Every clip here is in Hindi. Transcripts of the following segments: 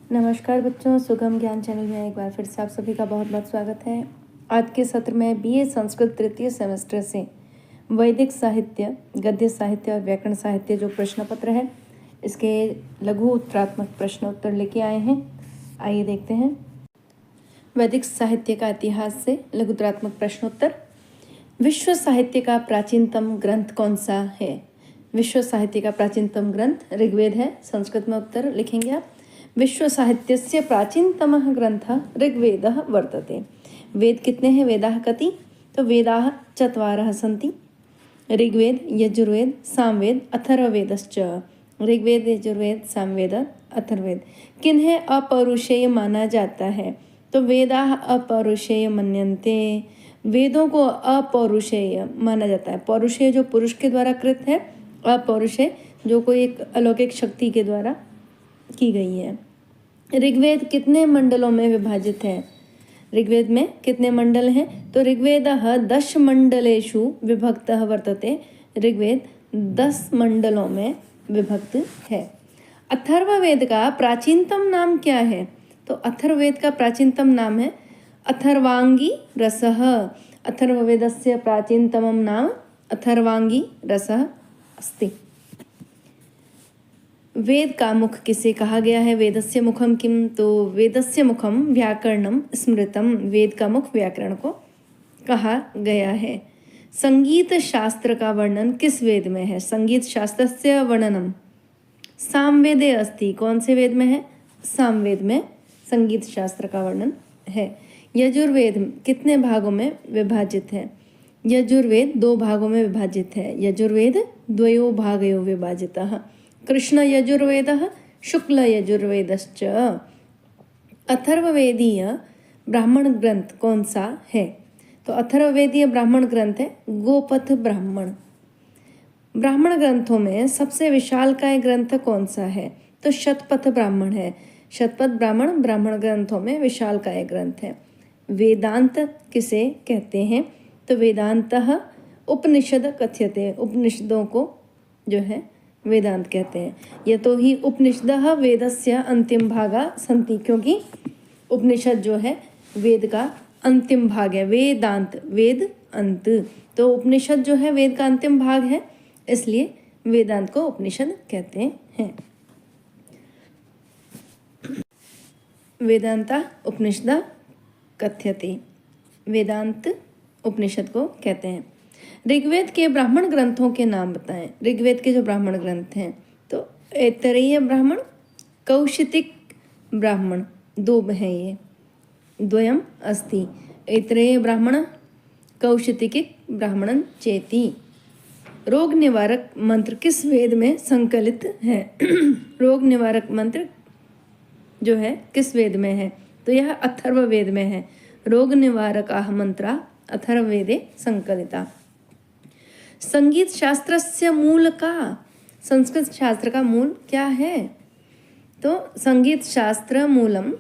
नमस्कार बच्चों, सुगम ज्ञान चैनल में एक बार फिर से आप सभी का बहुत बहुत स्वागत है। आज के सत्र में बीए संस्कृत तृतीय सेमेस्टर से वैदिक साहित्य, गद्य साहित्य और व्याकरण साहित्य जो प्रश्न पत्र है, इसके लघु उत्तरात्मक प्रश्न उत्तर लेके आए हैं। आइए देखते हैं। वैदिक साहित्य का इतिहास से लघु उत्तरात्मक प्रश्नोत्तर। विश्व साहित्य का प्राचीनतम ग्रंथ कौन सा है? विश्व साहित्य का प्राचीनतम ग्रंथ ऋग्वेद है। संस्कृत में उत्तर लिखेंगे आप। विश्व साहित्यस्य प्राचीनतमः ग्रंथः ऋग्वेदः वर्तते। वेद कितने हैं? वेदाः कति? तो वेदाः चत्वारः सन्ति। ऋग्वेद, यजुर्वेद, सामवेद, अथर्ववेदश्च। ऋग्वेद, यजुर्वेद, सामवेद, अथर्ववेद। किन्हें अपौरुषेय माना जाता है? तो वेदाः अपौरुषेय मन्यन्ते। वेदों को अपौरुषेय माना जाता है। पौरुषेय जो पुरुष के द्वारा कृत है, अपौरुषेय जो कोई एक अलौकिक शक्ति के द्वारा की गई है। ऋग्वेद कितने मंडलों में विभाजित है? ऋग्वेद में कितने मंडल हैं? तो ऋग्वेदः 10 मंडलेषु विभक्तः वर्तते। ऋग्वेद 10 मंडलों में विभक्त है। अथर्ववेद का प्राचीनतम नाम क्या है? तो अथर्ववेद का प्राचीनतम नाम है अथर्वांगी रसः। अथर्ववेदस्य प्राचीनतमं नाम अथर्वांगी रसः अस्ति। वेद का मुख किसे कहा गया है? वेदस्य मुखम किम? तो वेदस्य मुखम व्याकरणम स्मृतम। वेद का मुख व्याकरण को कहा गया है। संगीत शास्त्र का वर्णन किस वेद में है? संगीत शास्त्रस्य वर्णनम सामवेदे अस्ति। कौन से वेद में है? सामवेद में संगीत शास्त्र का वर्णन है। यजुर्वेद कितने भागों में विभाजित है? यजुर्वेद 2 भागों में विभाजित है। यजुर्वेद द्वयो भागयो विभाजितः। कृष्ण यजुर्वेदः, शुक्ल यजुर्वेदश्च। अथर्ववेदीय ब्राह्मण ग्रंथ कौन सा है? तो अथर्ववेदीय ब्राह्मण ग्रंथ है गोपथ ब्राह्मण। ब्राह्मण ग्रंथों में सबसे विशालकाय ग्रंथ कौन सा है? तो शतपथ ब्राह्मण है। शतपथ ब्राह्मण ब्राह्मण ग्रंथों में विशालकाय ग्रंथ है। वेदांत किसे कहते हैं? तो वेदांतः उपनिषद कथ्यते। उपनिषदों को जो है वेदांत कहते हैं। यतो ही उपनिषदः वेदस्य अंतिम भागा सन्ति। क्योंकि उपनिषद जो है वेद का अंतिम भाग है। वेदांत वेद अंत, तो उपनिषद जो है वेद का अंतिम भाग है, इसलिए वेदांत को उपनिषद कहते हैं। वेदांता उपनिषद कथ्यते। वेदांत उपनिषद को कहते हैं। ऋग्वेद के ब्राह्मण ग्रंथों के नाम बताएं। ऋग्वेद के जो ब्राह्मण ग्रंथ हैं, तो ऐतरेय ब्राह्मण, कौशितिक ब्राह्मण, 2 हैं ये, द्वयम अस्ति। ऐतरेय ब्राह्मण, कौशितिक ब्राह्मणं चेति। रोग निवारक मंत्र किस वेद में संकलित है? रोग निवारक मंत्र जो है किस वेद में है? तो यह अथर्ववेद में है। रोग निवारकाः मंत्रा अथर्ववेदे संकलिता। संगीत शास्त्रस्य मूल का, संस्कृत शास्त्र का मूल क्या है? तो संगीत शास्त्र मूलम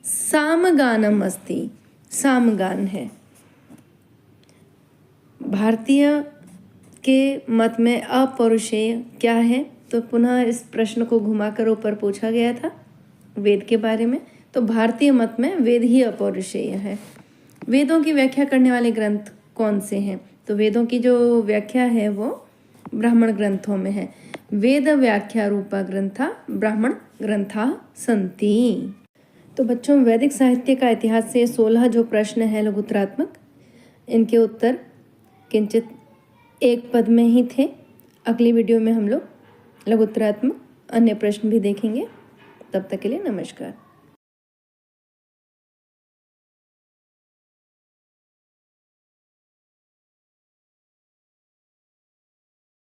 सामगानम अस्ति। सामगान है। भारतीय के मत में अपौरुषेय क्या है? तो पुनः इस प्रश्न को घुमाकर ऊपर पूछा गया था वेद के बारे में। तो भारतीय मत में वेद ही अपौरुषेय है। वेदों की व्याख्या करने वाले ग्रंथ कौन से हैं? तो वेदों की जो व्याख्या है वो ब्राह्मण ग्रंथों में है। वेद व्याख्या रूपा ग्रंथा ब्राह्मण ग्रंथा सन्ति। तो बच्चों, वैदिक साहित्य का इतिहास से 16 जो प्रश्न है लघुत्तरात्मक, इनके उत्तर किंचित एक पद में ही थे। अगली वीडियो में हम लोग लघुत्तरात्मक अन्य प्रश्न भी देखेंगे। तब तक के लिए नमस्कार।